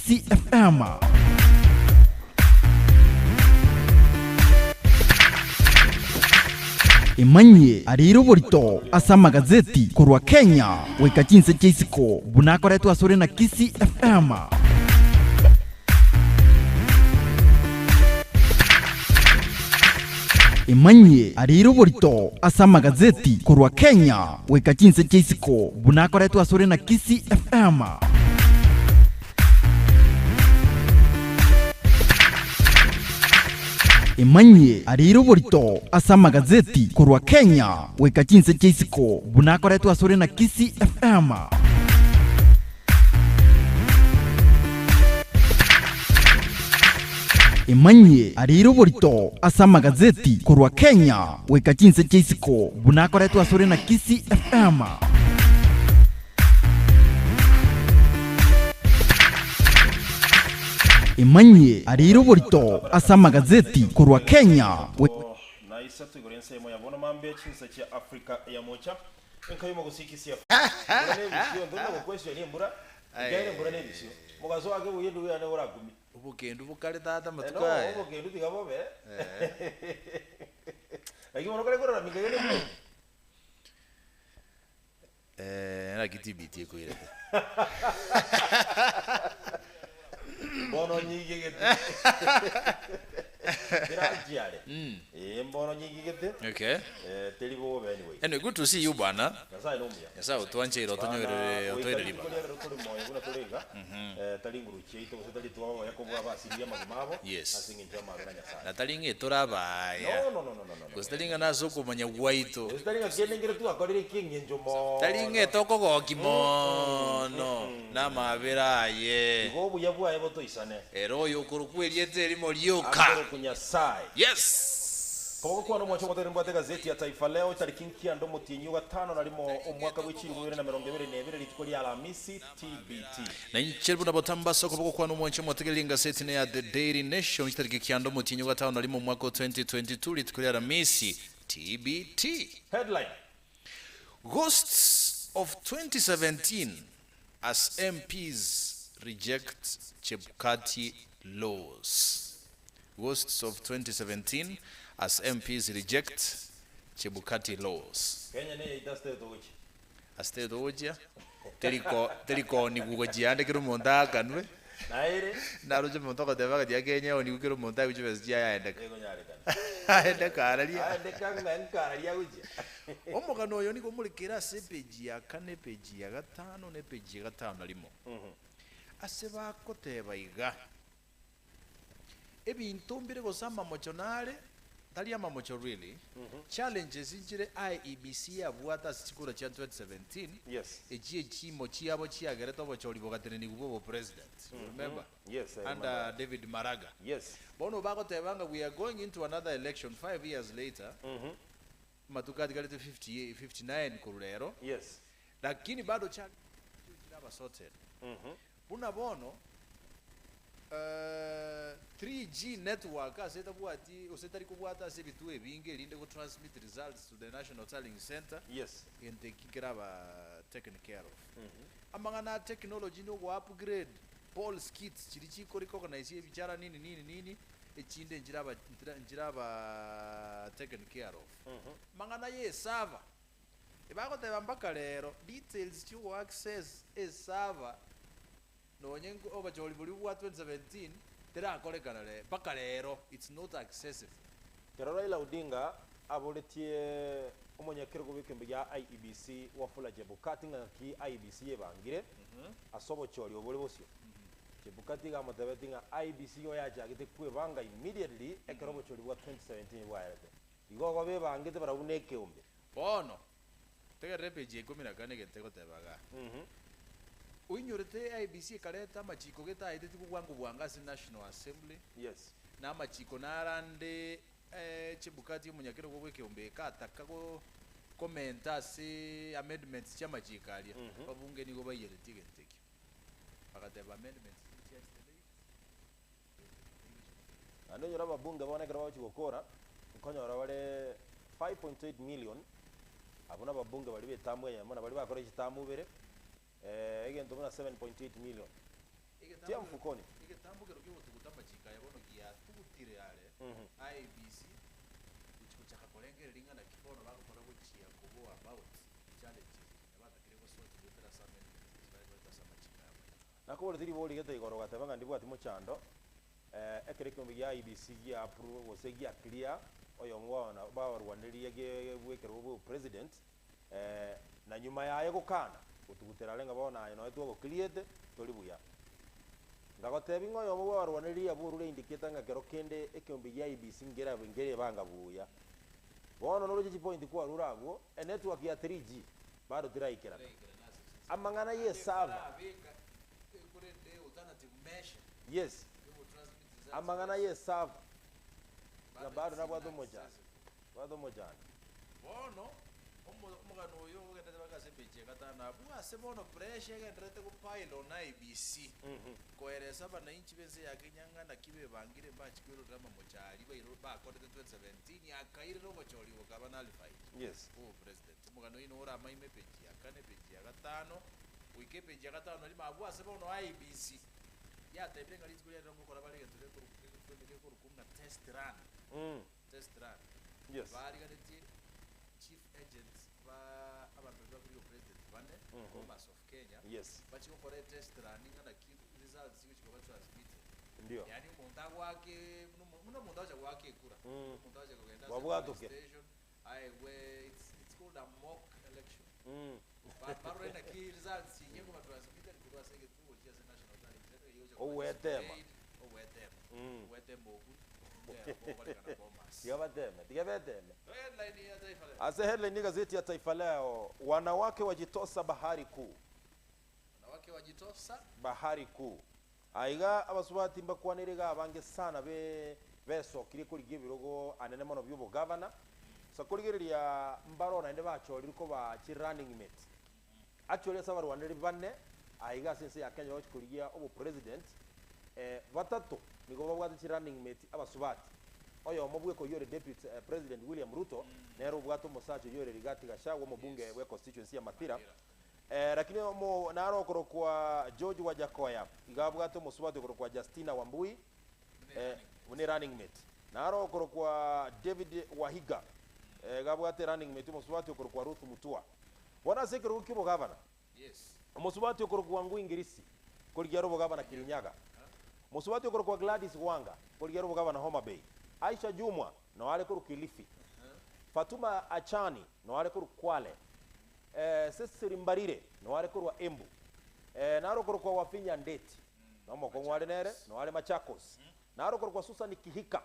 Kisi FM. Imanye ariro borito asa magazeti kurwa Kenya weka chinse chisiko bunakoretwa asore na Kisi FM. Imanye ariro borito asa magazeti kurwa Kenya weka chinse chisiko bunakoretwa asore na Kisi FM. Imanye ariro borito asa magazeti kurwa Kenya weka chinse chisiko bunakoretwa asore na Kisi FM. Imanye ariro borito asa magazeti kurwa Kenya weka chinse chisiko bunakoretwa asore na Kisi FM. Imanye ariro borito asa magazeti kurwa Kenya na isatu gorense mo yabona mambe chinsa cha Afrika ya mocha enkayo gusikisia ne bisyo ndona ko question ni mbura gaire mbura ne bisyo mugazo wake uyendu yana ura gumi ubugendo bukari tata matukaye no ubugendo tigabobe agi mono kale korora mingene na kitibiti ko ire bono nyige gete Graciare. Mbono nyingi gete. Okay. Telibo anyway. And good to see you bwana. Yasa inomia. Yasa utwanche iro tonyorere otoire liba. Talinguru cheito usitali tuwa yakobo abasiria magimabo. Yes. Asingi njama aganya sana. Na talinge toraba ya. No. Kustalinga nazo kumanya waito. Kustalinga kenengere tu akorire kingi njomo. Talinge toko gokimono. Na mabera ye. Gobu yabu ayebo to isane. Ero yokurukweliete limo lyoka. Kunyasai. Yes. Kwa kuwa no mwacho mwatere mbate gazeti ya Taifa Leo tariki nkia ndo mutinyu gatano narimo omwaka w'ikiri 2022 litukoli Alhamisi TBT. Na nchirbu na botamba soko boko kwa no mwacho mwatere gazeti na ya The Daily Nation tariki kia ndo mutinyu gatano narimo mwaka 2022 litukoli Alhamisi TBT. Headline: Ghosts of 2017 as MPs reject Chebukati laws. Ghosts of 2017 as MPs reject Chebukati laws. Kenya ne itaste doji. Aste doji. Teliko ni kugojiande kiro monda kanwe. Naire. Naroje montoka devaga dia Kenya oni kiro monda uji bestia ya enda. Ego nyale kana. Enda karalia. Enda kanga nkaralia uji. Omoga no yoni ko mulikira se page ya kane page ya gatano ne page ya gatano alimo. Aseba koteba iga. Ebintu mbire gosama mochonale tali ama mocho really challenges injire IEBC abwata sikura cha 2017 yes ejiye chimo chiabo chiagereta bochori bogatereni gubo president remember yes under David Maraga yes bono bako tebanga we are going into another election 5 years later matukati galete 59 kurero yes lakini bado cha sorted buna bono 3G network aseta bwati osetari kubwata asebitu ebinge linde ko transmit results to the National Tallying Center yes ente kikiraba taken care of amangana technology no go upgrade Paul skits chirichi ko recognize ebichara nini echinde njiraba taken care of mangana ye server ibako tebambaka lero details to access a server no nyengo obacholi buli bwa 2017 tera kolekana le paka lero it's not accessible. Kero Raila Odinga aboletie omonyakero kubikembe ya IEBC wafula Chebukati ngaki IEBC yebangire asobo choli obole bosio Chebukati ga motebeti nga IEBC yo yacha gite kwebanga immediately ekero bocholi bwa 2017 bwaerete igogo bebangite bara uneke ombe bono tegere page 14 geteko tebaga uinyorete IBC kaleta machiko geta ideti kugwangu bwangasi National Assembly yes na machiko narande Chebukati munyakero gweke ombe kataka go commenta si amendments cha machikalia babunge nigo bayereti genteki akateba amendments anonyora babunge bonekera bachigokora nkonyora bare 5.8 million abona babunge bali betamwe yamona bali bakora ekitamu bere egento muna 7.8 million tia mfukoni igetambukiro kyogutuguta amachika yabono giatugutire yale IBC ichikuchaka kolengere lingana kibono bagokora guchia kubo about challenges yabatakire gusoti gutera samen bayita samachika yabo nakobora tiri boli gete igoro gatebanga ndibwati muchando ekere kombe ya IBC ya approve gose ya clear oyo ngwana bawarwaniriye gebwekero bu president na nyuma yaye gukana utugutera lenga bona no etugo cleared tori buya ngagotebi ngoyo bo warwaniriye burure indicator ngakero kende ekombe ya IBC ngera bengere banga buya bono no logic point kwa rurago network ya 3G bado tiraikera amangana ye server yes amangana ye server na bado na bwado moja bono omugano oyo ogenda bagase peche katana bwase bono pressure egenderete ku pile on IBC koeresa abananchi bense yakenyanga na kibe bangire bachikwiro drama mochari bayiro bakorete 2017 yakaire no mochori okaba na alifai yes president omugano ino ora maime peche yakane peche ya gatano wike peche ya gatano ali mabwase bono IBC yatebenga litikulia ndomo kora bale gendere ku kumna test run yes bari gadeti chief agents ba abantu bakuriyo president bane Commerce of Kenya yes bachi ukore test running na key results which go transmit ndio yani munda wake muno munda wake kura munda wake kugenda station it's called a mock election baro ina key results yengo ba transmitted kwa sege tu just national talent yoje owetema Tigabateme. Ase headline gazeti ya Taifa Leo, wanawake wajitosa bahari kuu. Wanawake wajitosa bahari kuu. Aiga abasubati mbakwaniriga abange sana beso kiri kuri gibirogo anene mono byubo governor. Sakurigiria mbaro na ende bachori ko ba chi running mate. Actually sabar waniri banne aiga sense ya Kenya kurigia obo president batatu nigo babwate chi running mate abasubati oyo mobwe ko yore deputy president William Ruto nero bwato mosacho yore rigati gashawo mubunge we constituency ya Mathira lakini mo naro koro kwa George Wajakoya igabwato musubati koro kwa Justina Wambui ni running mate naro koro kwa David Wahiga gabwate running mate musubati koro kwa Ruth Mutua wana sekero kibo governor yes musubati koro kwa Ngui Ngirisi kuri yaro governor Kirinyaga musubati koro kwa Gladys Wanga kuri yaro governor Homa Bay Aisha Jumwa no wale kuru Kilifi Fatuma Achani no wale kuru Kwale Sesiri Mbarire no wale kuru wa Embu naro kuru kwa Wafinya Ndeti no moko wale nere no wale Machakos naro kuru kwa Susan Kihika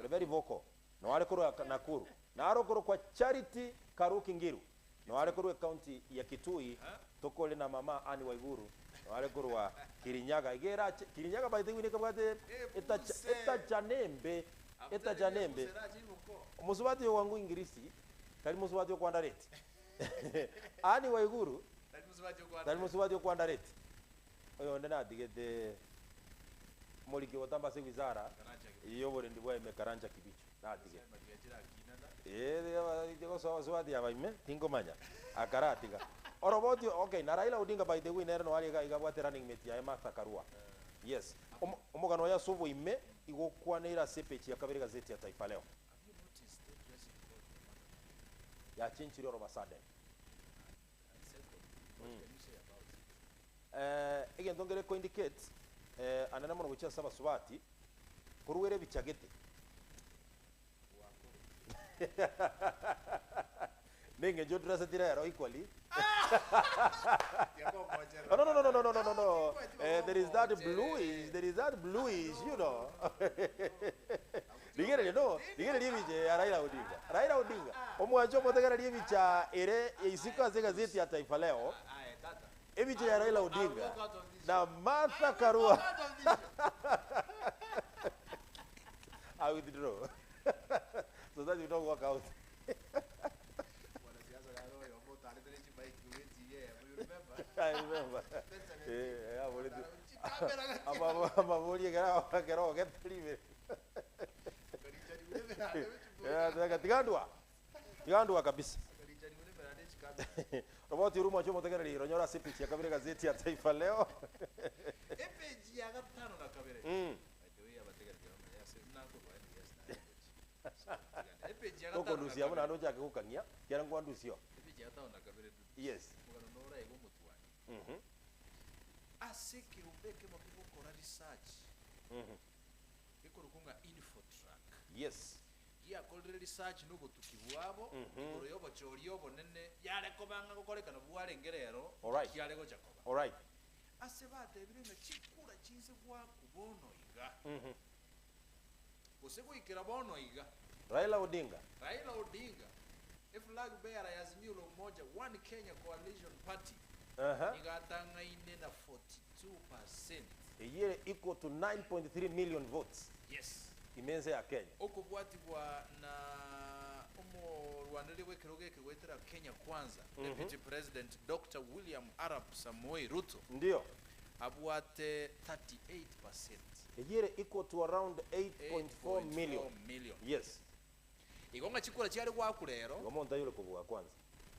very vocal no wale kuru Nakuru naro kuru kwa Charity Karuki Ngiru no wale kuru county ya Kitui tokole na mama Ani Waiguru no wale kuru wa Kirinyaga igera Kirinyaga by the way nekabate eta janembe musubati wangu Ingirisi kali musubati kwa ndareti Ani Waiguru kali musubati kwa ndareti oyo ndena digete moliki watamba se wizara iyo bore ndibwa imekaranja kibicho nadige ndiko sawa swati ya baime tingo manya akaratiga oroboti okay na Raila Odinga by the way nero wali igabwate running mate ya Martha Karua yes omugano ya sovo ime igokwanira sepechi ya kabiri gazeti ya Taifa Leo ya chinchiro robasade again don't get ko indicate anana mono gucha saba subati kuruwere bichagete Nenge jo dress tira equally no. There is that bluish, you know. Digere no, digere liye Raila Odinga. Omwacho motagara liye bicha ere isika ze gazeti ya Taifa Leo. Ebicha ya Raila Odinga na Martha Karua. I withdraw. So that you don't work out. I remember. Yeah, tigandwa kabisa. Roboti Rumo chomo tegera liro nyora sipichi ya kabiri gazeti ya Taifa Leo. Epeji ya gatano na kabiri. Adoya bategera kama ya sema nako kwa yes. Epeji ya gatano. Koko ndusi ya muna ndoja akukania. Kera ngwa ndusi yo. Epeji ya gatano na kabiri. Yes. Mugano nora ego mutwani. Asiki umbeke makubo kora research. Ikoro kunga info track. Yes. Ya kolere research nuko tukibwabo ikoro yobo chori yobo nene yale kobanga gukorekana bware ngerero kyale go jakoba. All right. Asebate ebirime chikura chinze kwa kubono iga. Osego ikira bono iga. Raila Odinga. Raila Odinga. Flag bearer ya Azimio la Umoja One Kenya Coalition Party. Igatanga ine na 42%. A year equal to 9.3 million votes. Yes. Imense ya Kenya. Okubwatibwa na Rwanda wekeroge kwetera Kenya Kwanza. Deputy President Dr. William Arap Samoei Ruto. Ndio. Abwate 38%. A year equal to around 8.4 million. Yes. Igonga chikura cyari kwakurero. Ngomonda yule kubuwa kwanza.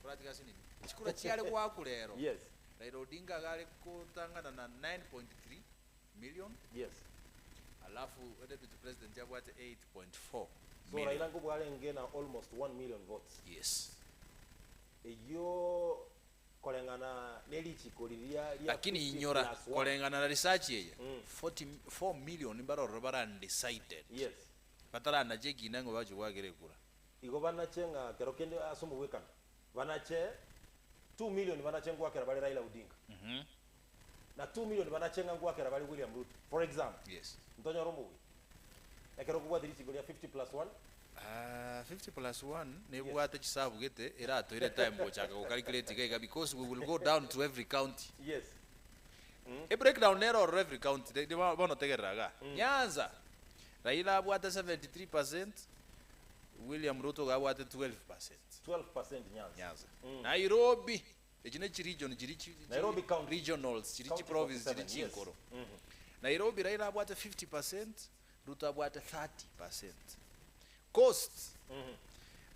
Pratika sini. Chikura cyari kwakurero. Yes. Raila Odinga gari kutangana na 9.3 million. Yes. Alafu deputy president yabwate 8.4 so million. Raila ngubwale ngena almost 1 million votes. Yes. Eyo kolengana nelichi koliria lakini inyora kolengana na research yeye 44 million baroro bara undecided. Yes. Patara na jegi nango baje kwagere kura. Igo banachenga kero kende asumbu wekana. Banache 2 million banachenga kwakera bali Raila Odinga. Na 2 million banachenga kwakera bali William Ruto. For example. Yes. Ntonyo rombuwi. Ekero kubwa dirichi golia 50 plus 1. 50 plus 1 nebwate chisabu gete era toire time bochaka ko calculate gega because we will go down to every county. Yes. A breakdown error of every county they bono tegeraga. Nyanza Raila abwate 73%, William Ruto abwate 12%. 12% Nyanza. Nairobi ejine region Nairobi county regionals chirichi province chirichi nkoro. Nairobi Raila abwate 50%, Ruto abwate 30%. Coast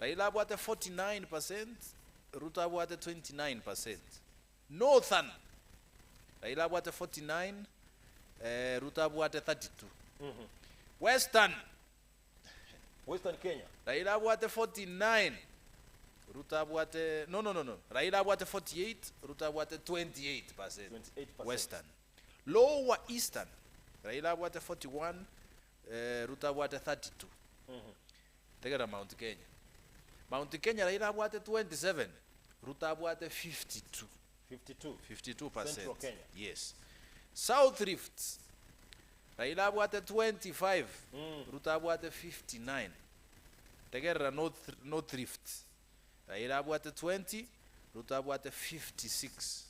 Raila abwate 49%, Ruto abwate 29%. Northern Raila abwate 49, Ruto abwate 32. Western Kenya Raila abwate 49, Ruto abwate no Raila abwate 48, Ruto abwate 28%. 28%. Western. Lower Eastern Raila abwate 41, Ruto abwate 32. Tegera Mount Kenya. Mount Kenya Raila abwate 27, Ruto abwate 52%. 52%. Central Kenya. Yes. South Rift Raila abwate 25, Ruto abwate 59. Tegera North Rift Raila abwate 20, Ruto abwate 56.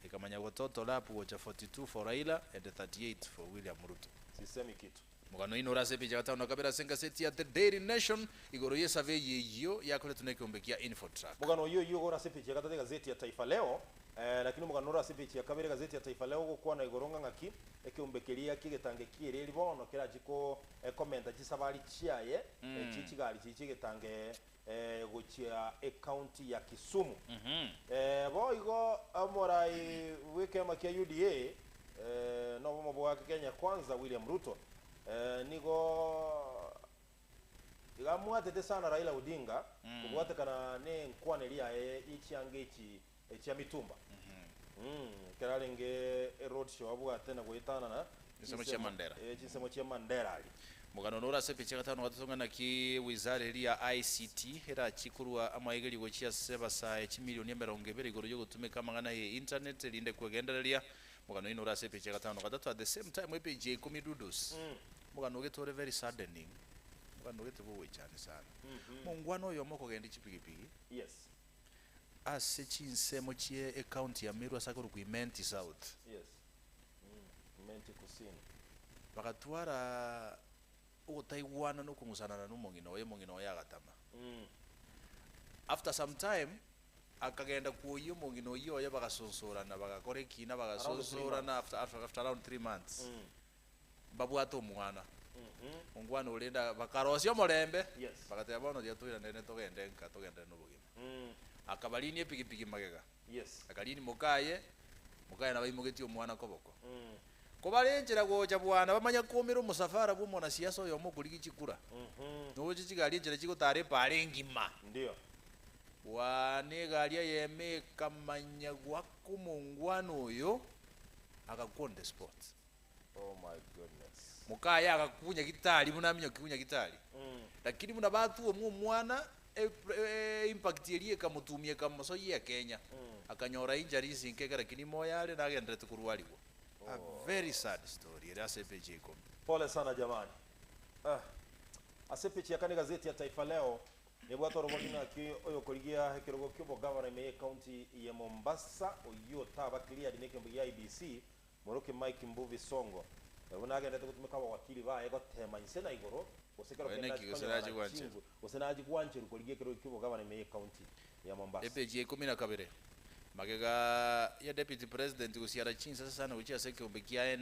Ikamanya kwa total hapo wacha 42 for Raila and 38 for William Ruto. Sisemi kitu. Mugano ino rase pija gatano kabira senga seti ya The Daily Nation igoro yesave yeyo yakole tunekombekia info track. Mugano yo gora sepichi yakata gazeti ya Taifa Leo lakini mugano rase sepichi yakabira gazeti ya Taifa Leo kwa na igoronga ngaki ekiumbekeria kigetange kireri bono kira jiko comment gisabali chiaye chichigali chichigetange gochia account ya Kisumu. Bo igo amorai weke makia UDA no bomo wa Kenya Kwanza William Ruto nigo igamwatete sana Raila Odinga kubwate kana ne nkwane lia ichiange ichi mitumba keralenge road show abwate na goitana na chisemo cha Mandera ali mugano nora se picha gatano gatusonga na ki wizara ya ICT era chikurwa amaigeri gochia seba sa milioni 20 igoro yo gutumika mangana ye internet linde kwegendereria mugano ino rase picha gatano gatatu at the same time we page 10 dudus mugano getore very saddening mugano getuwe cyane sana mungwano yo moko genda chipigipigi. Yes. Ase chinsemo chie account ya Mirwa sakuru ku Menti South. Yes. Menti kusini bakatwara utaiwana no kungusana no mongino ya gatama. After some time akagenda kuyo mongino yo ya bagasonsorana bagakore kina bagasonsorana after around 3 months. Babwato mwana ongwana olenda bakarosyo morembe yes. Bakatya bono dia tuira nene togende nka togende no bugima akabalini epikipiki magega yes akalini mukaye na baimugeti omwana koboko kobalenjera gocha bwana bamanya kumira omusafara bw'omwana siasa oyo omukuligi chikura noje chigali njera chigotare pare ngima ndio wane galia yeme kamanya gwakumungwano oyo akakonde sports. Oh my goodness. Mukaya akakunya gitari munamyo kikunya gitari. Lakini muna batu omwana impact yeliye kamutumye kamoso ye Kenya. Akanyora injuries inkeka lakini moyale nagendere tukurwaliwo. A very sad story. Era sepeje kom. Pole sana jamani. Asepeje yakani gazeti ya Taifa Leo nebwato robogina ki oyo koligia hekirogo kyobo governor me county ya Mombasa oyo taba clear dineke mbi IBC moroke Mike Mbuvi Songo. Ebona genda tukutumika wakili ba ego tema insena igoro osekero kena osenaji kwanche koligia hekirogo kyobo governor me county ya Mombasa. Epeje 12 magega ya deputy president kusiara chinsa sana uchi seke obekia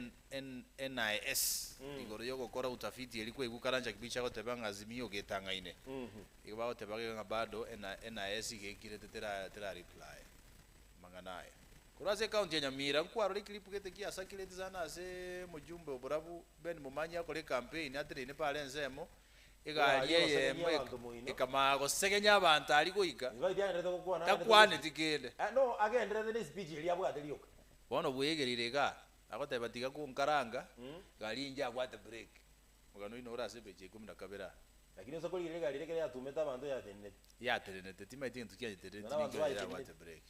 NIS igoro yoko kora utafiti ilikuwa igukaranja kibicha ko tebanga azimio getangaine igaba tebanga bado NIS gekire tera reply manganaye kurase county ya Nyamira nkwaro clip gete kia sakile sana ase mujumbe oburabu ben mumanya kole campaign atire ne pale nzemo igaliye ikama gosegenya abantu ali kuika takwane tikende no agendere the speech ili abwate lyoka bono bwegerire ga akotebatika ku nkaranga galinja kwate break mugano ino ora sepeje 12 lakini soko lile galile kile yatumeta abantu yatenete tima itintu kiajeterete kwate break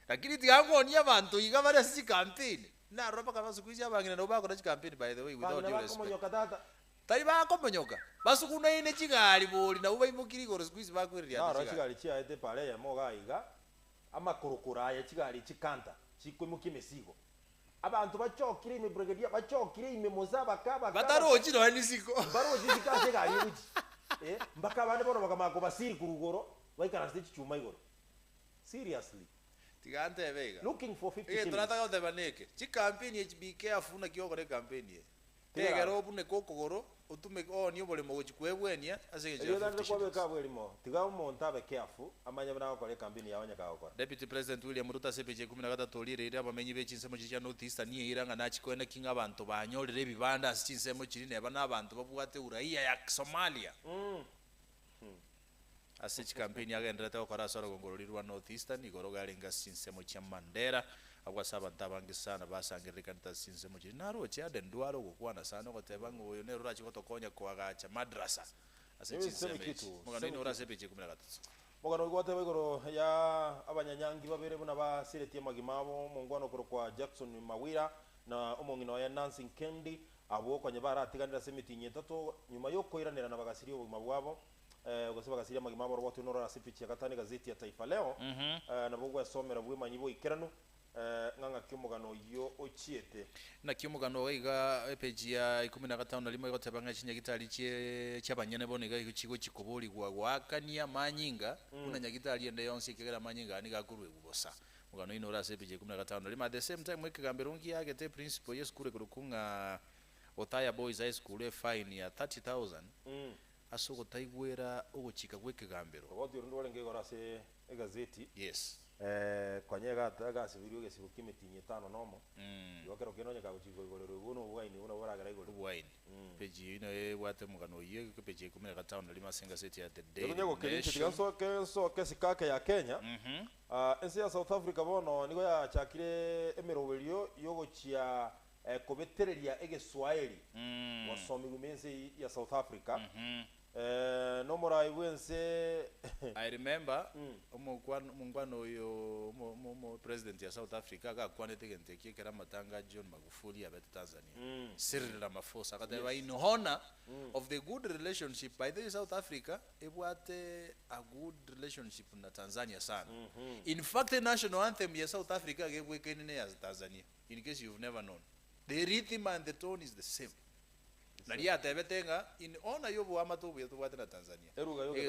lakini tiangonia abantu igabara si campaign na ropa kama sikuizi abangina no bako na campaign by the way without due respect tari bakomonyoka basukuna ine chigali boli na ubaimukiri goro squeeze bakwirira na chigali chia ete pale ya moga iga ama kurukura ya chigali chikanta chikwemuki mesigo abantu bachokire ime brigadier bachokire ime mozaba kaba bataroji no anisiko baroji zikaje gali uji mbaka bane bono bakamako basiri kurugoro waikana stage chuma igoro seriously tigante vega looking for 50 shillings tunataka utebaneke chi campaign HBK afuna kiogore campaign ye tegero bune kokogoro utume onyo bole mogochi kwebwenia asege je yo kwa beka bwelimo tiga monta be careful amanya bana ko campaign ya wanyaka ko Deputy President William Ruto sepeje 13 lire abamenyi bechinsemo chicha North East ni iranga nachikwenda kinga abantu banyorere bibanda asichinsemo chiri neba nabantu babwate uraia ya Somalia asichi campaign yagenderete okora soro gongororirwa North Eastern igoro galenga sinsemo cha Mandera abwasaba ntabangi sana basangirika ntasinze chiri naro cha dendwaro gukwana sana gotebanga uyo ne rura chikotokonya kwagacha madrasa asichinsemo mugano ino ora sepeje 13 mugano gwateba igoro ya abanyanyangi babere buna baseretie magimabo mungwano kuro kwa Jackson Mawira na omongino ya Nancy Kendi abo kwanye baratiganira semitinye tato nyuma yo koiranira na bagasiri obugima bwabo gose bagasiri magimabo rwatu nora sepichi ya gatani gazeti ya Taifa Leo na bugwa somera bwimanyi bo ikerano nganga kimugano yo ochiete na kimugano iga page ya 15 na limo igotebanga chinya gitari cyabanyene boniga ikigo chikobori gwakania manyinga kuna nyagitari ende yonse kigera manyinga ni gakurwe gubosa mugano ino ora page 15 limo at the same time mwekigamberungi yake te principal yes kure kurukunga Othaya Boys High School fine ya 30,000 asoko taigwera ogochika gwekigambero obodi ndo ngegora se gazeti yes kwanyega tagasibirio gesigo kimetinye 5 nomo yokero kinonya kabuchiko igorero guno bwaini una boragara igoro bwaini page ino wate mugano ye page 15 lima senga set ya the day nyego kelinchi tiganso kesikake ya Kenya ensi ya South Africa bono nigo ya chakire emeroberio yogochia kobetereria egeswaeli wasomi gumense ya South Africa no morai wense I remember mungwano yo mo president ya South Africa akakwanete genteke kera matanga John Magufuli ya Tanzania Cyril Ramaphosa akadeba in honor of the good relationship by the South Africa ebwate a good relationship na Tanzania sana in fact the national anthem ya South Africa gebwekenene ya Tanzania in case you've never known the rhythm and the tone is the same nalia tebetenga in honor yobo amatobu yatubwate na Tanzania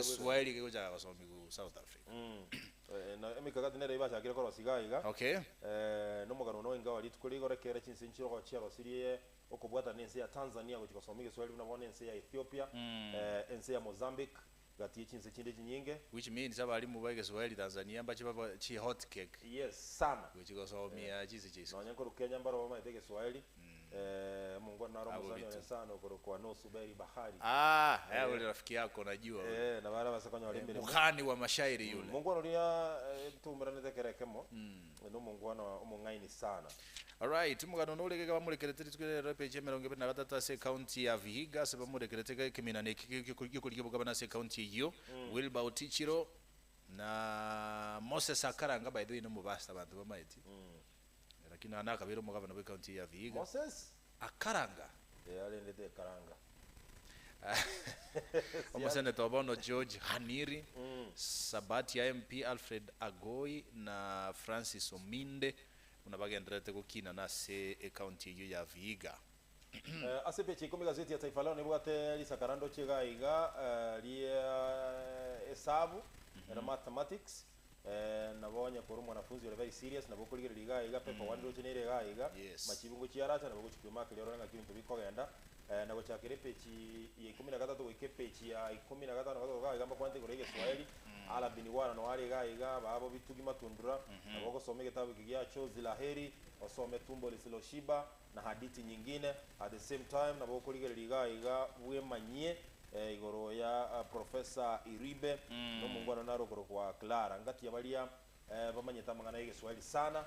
Swahili kego cha basomi ku South Africa na emikagati nere ibasha kire koro sigaiga okay no mugano no inga wali tukuligora kera chinsinchiro kwa chiro sirie okubwata nense ya Tanzania kuchiko somige Swahili na bone nense ya Ethiopia ense ya Mozambique gati chinse chinde chinyinge, which means abalimu baige Swahili Tanzania bachibaba chi hot cake yes sana kuchikosomia chisi nonya koru Kenya mbaro bama iteke Swahili Mungu naro muzanyo sana koru kwa nusu beri bahari yule rafiki yako najua na bara basakonya walimbere mukhani wa mashairi yule Mungu anoria tumira netekerekemo no Mungu ano umungaini sana. Alright, mugano nolegeka bamurekerete twere page 23 se county ya Vihiga se bamurekerete keminane kiko bana se county yo Wilba Otichiro na Moses Akaranga by the way no mubasta abantu bamaiti lakini anaka biro mugabana we county ya Vihiga Moses Akaranga ale ndete Karanga Omusene tobono George Haniri Sabati ya MP Alfred Agoi na Francis Ominde unabagenderete gukina na se county yo ya Vihiga asepeche komi gazeti ya Taifa Leo nibwate lisakarando chegaiga hesabu na mathematics nabonye kuri mwanafunzi ule very serious nabokuligera ligaiga pepa 1 roche nere gaiga machibungo chiarata nabokuchikuma kilero nga kintu bikogenda nabo chakire pechi ya 13 wike pechi ya 15 nabo gaiga makwante kurege Swahili ala biniwana no ali gaiga babo bitugi matundura nabo gosome kitabu kigia chozi la heri osome tumbo lisiloshiba na hadithi nyingine at the same time nabo kuligera ligaiga bwemanyie igoro ya Professor Iribe no mungwana naro koro kwa Clara ngati yabalia bamanyeta mangana yige Swahili sana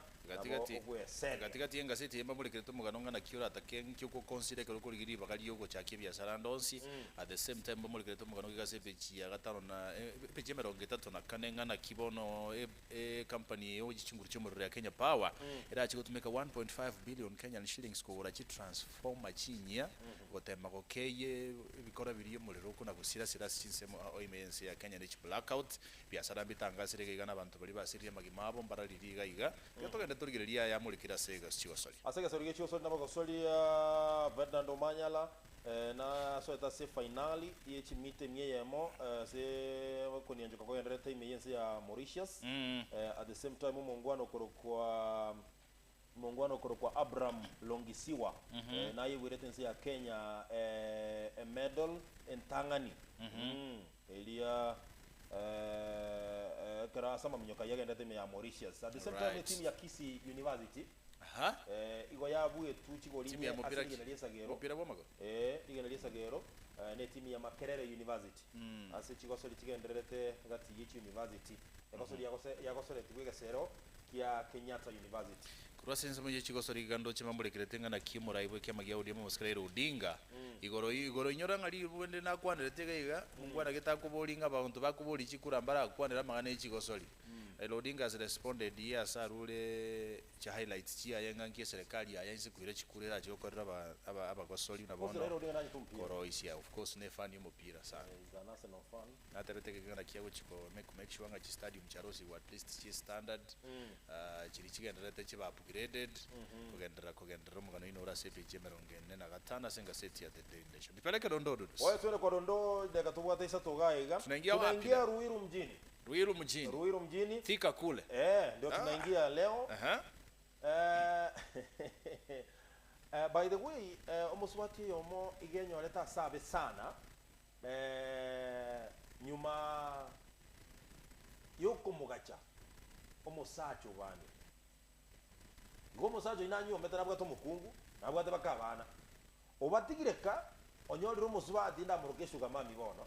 katikati yenga seti yemba mulekereto muganonga na kiora ataken kyuko consider ko kuligiri bakali yoko chake biashara ndonsi at the same time mulekereto muganonga gase pechi ya gatano na pechi meronge tatu na kanenga na kibono company yo gichinguru cyo muri ya Kenya Power era chikutumeka 1.5 billion Kenyan shillings ko urachi transformer chinya gotema kokeye bikora biriye mulero ko na gusira sira sinsemo oimense ya Kenya Rich blackout biashara bitangasire gana abantu bali basiriye magimabo mbaraliriga iga yotogenda turigereria ya mulikira sega chiosori asega sorige chiosori nabo gosori ya Fernando Manyala na so eta se finali yechi mite mieyemo se konianjoka ko yendere time yense ya Mauritius at the same time mungwano koro kwa Abraham Longisiwa na yeweretense ya Kenya a medal entangani elia kara sama mnyoka yagenda time ya Mauritius at the same time team ya Kisii University igo yabu etu chigoli timu ya mupira mupira bomago igenelisa gero ne team ya Makerere University ase chigosoli chigenderete ngati yichi university yakosoli yakosole tibwega sero kia Kenyatta University kurwa sense muje chigosoli gando chimambulekerete ngana kimura ibwe kya magya odi mu Skyler Odinga igoro inyora ngali bwende na kwanderete gaiga mungwana getakubolinga abantu bakuboli chikurambara kwanera magana ichigosoli Raila Odinga has responded here sarule cha highlights chia yenga nkie serikali ayanze kuire chikurera cyo korera aba gosoli na bono koro isia of course ne fan y'umupira sana naterete kigana kiyago chiko make sure nga chi stadium cha Rosi at least chi standard chiri chigenderete chiba upgraded kugendera mugano inora sepe chemerongene na gatana senga seti ya the nation nipeleke dondodo oya twende kwa dondo daga tubwata isa togaiga tunaingia Ruiru mjini Thika kule ndio tunaingia leo by the way omuswati yomo igenyo leta sabe sana nyuma yoko mugacha omusacho bani ngomusacho inanyu ometera bwa tomukungu nabwa te bakabana obatigireka onyoliro omuswati ndamurukeshu kama mibono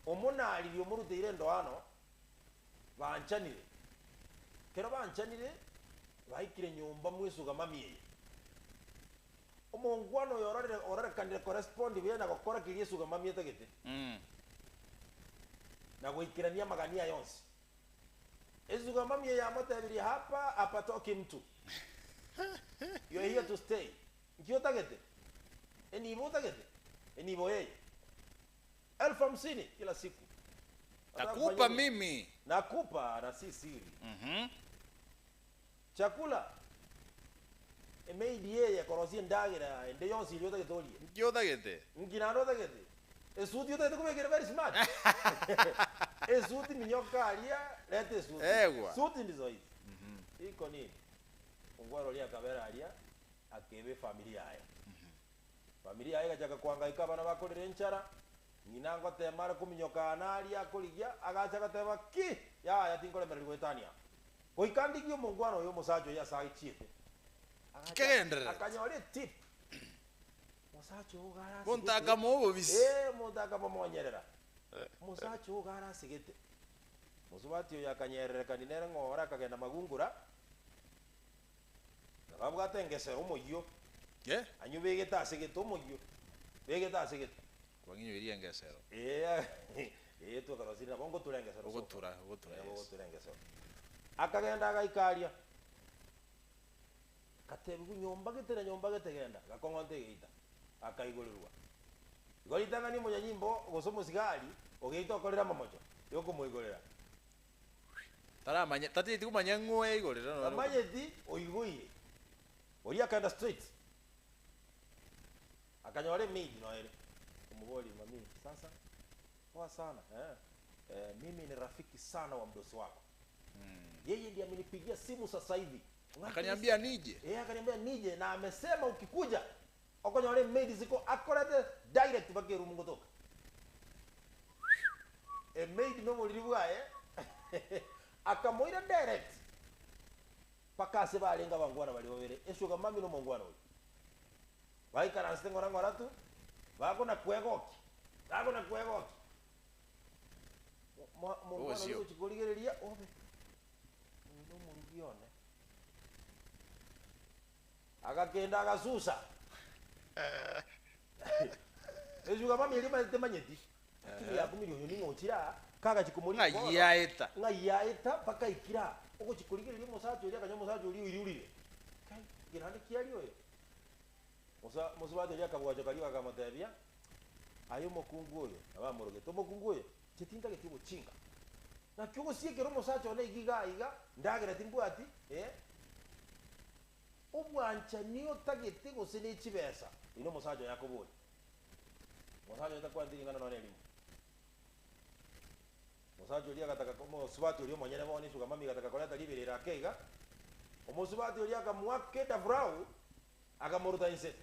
omunali lyo muruteire ndoano banchanire kero banchanire baikire nyumba mwesuga mamiye omongwano yorore kandire correspond bya na gukora kiriye suga mamiye tagete na goikirania magania yonse esuga mamiye ya motabiri hapa apatoki mtu you are here to stay ngio tagete enibo tagete enibo yeye 50,000 kila siku nakupa mimi nakupa na si siri chakula emeidie ya korosie ndagira ende yonsi iliyota getoli ngiyota gete nginano tagete esuti yota kubekera very smart esuti minyoka alia lete esuti suti ndizo hizi iko nini ungwaro lia kabera alia akebe familia haya familia haya kaja kuhangaika bana bakolere nchara ngina ngotema ari kuminyoka nari akurigia agacha gateba ki ya yatinkolemereri gwetania goikandikio mungwana uyu musacho ya sagichiete Kegendre. akanyore tip musacho ugara Kontaka mobo bisi. muntaka momonyerera musacho ugara sigete musubati uyu akanyerere kaninere ng'ora akagenda magungura nababwate engesera omoyio anyu begete asegete omoyio begete asegete Wanginyo iri engesero. tukarosiri nabo ngoturengesera Ugotura. ngoturengesera akagenda agaikaria katebi nyomba getegenda gakong'onte geita akaigolirwa igolitanga ni munyanyimbo gosomo sigari ogeita okorera mamocho yokomoigorera Taramanya tati tikumanya ng'oe igorera no. amanyeti oigoire oria kaenda straight akanyore midi noere umugoli mami sasa poa sana mimi ni rafiki sana wa mdosi wako yeye ndiye amenipigia simu sasa hivi Akaniambia nije. akaniambia nije na amesema ukikuja okonyore midi ziko akorete direct bageru mungotoka midi no muliribwa akamoira direct pakase balenga bangwana bali babere eshuka mami no mongwana oyo baikara nstengo ngora tu bakona kwegoki mongwana oyo chikoligereria obe no mungione agakenda agasusa eshuka mami elima temanyeti kiri yakumiri oyo ningochira kaga chikumuri ngayaeta paka ikira uko chikuligereria musacho uri akanyo musacho uri uriurire kai girande kiari oyo musubati uri akabwacho kari bakamotebia ayo mokungu oyo abamuroge to mokungu oyo chitinda getibo chinga na kyugo siekero musacho ne igiga ndagera timbwati obwancha niyo tagete gose ne chibesa ino musacho yakobonye musacho itakwandingana none elimu musacho uri agataka komo subati uri monyene bone shuga mami gataka koleta liberera akeiga omusubati uri akamwaketa frau akamuruta inse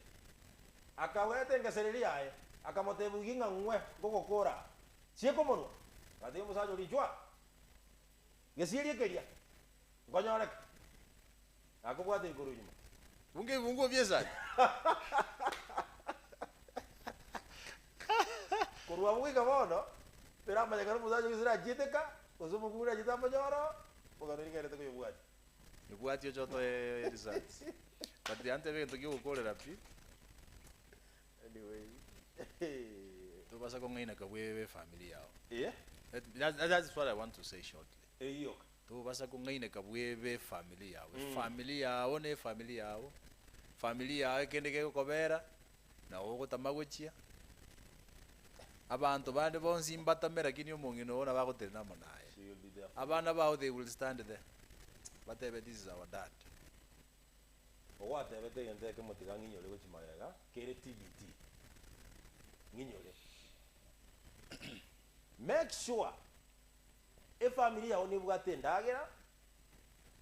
akawete ngesereri yae akamotebuginga ngwe gokokora sieko mono kati musacho uri jwa gesiri keria ngonyore akubwate ikuru nyuma Bungo byeza. Kurwa mwiga bono tera manyagara musacho gisira jiteka uzumu kura jitamba nyoro bogano ngere to kuyubwati Yubwati yoto results. But the ante vento kiukorera pi. anyway Tubasa kongaina kabwe family yao. That's what I want to say shortly. Eyo Tubasa kongaina kabwe family yao. Family yao ne family yao. Family yao kende ke kobera na ogo tamagochia. Abantu bande bonsi mbatamera kinyo mongino ona bagotena manaye. Abana bao they will stand there. Whatever, this is our dad. Whatever they ende ke motiga nginyole go chimayega kere TBT nginyole make sure e family yawe ni bwatendagera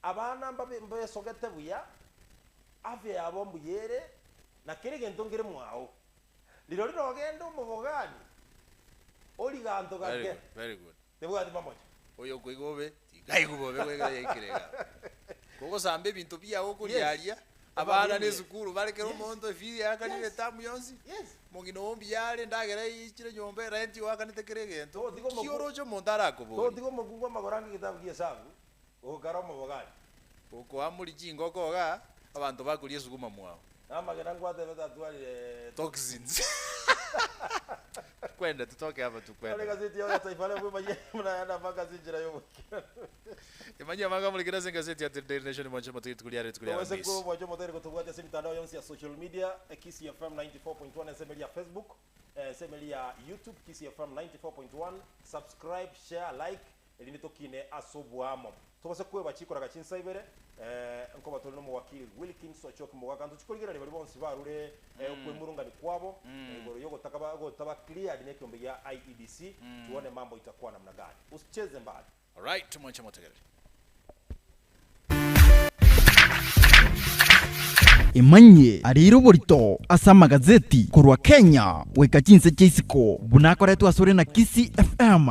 abana mbabe sogete buya afya yabo mbuyere na kere gento ngire mwao liro gendo mubogani oli ganto gake Very good. te bwati pamoja Oyo kwigobe tigai kubobe kwega yikirega. Koko sambe bintu bya okulialia abana ne zukuru barekero mondo fili yakanire tamu yonsi. Yes. Mongino ombi yale ndagera ichire nyombe renti wakanite gento. To digo Kiorocho mondara kubo. to digo mugungwa magorangi kitabu kiyesabu okara mubogani Koko amuli jingo koga abantu bakulie sukuma mwao. amagera ngwate betatwalire Toxins. Kwenda tutoke hapa ale tukwenda. gazeti ya taifa leo mwenye mnaenda mpaka sinjira yo Imanya manga mulikira zenga zeti ya Daily Nation mwancho motiri tukuliare Wese bis. ko mwacho moteri kutubwate simu mitandao yonsi ya social media Kisi FM 94.1 semeli ya Facebook semeli ya YouTube Kisi FM 94.1 subscribe share like elinitokine asobwamo tubase kuwe bachikora gachinsa ibere nko batolo no wakili Wilkins Ochoki mugakantu chikoligera libali bonsi barure kwe murunga ni kwabo ngoro yogo taba clear dineke ombe ya IEBC tuone mambo itakuwa namna gani usicheze mbali. All right, tumwancho motegere. imanye ariro borito asa magazeti kurwa Kenya weka chinse chaisiko bunakoretwo asore na Kisi FM.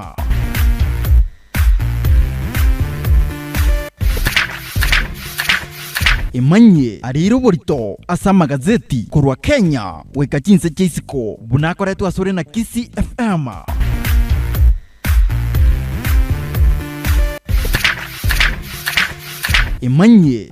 Imanye ariro borito asa magazeti kurwa Kenya weka chinse chaisiko bunakoretwo asore na Kisi FM. Imanye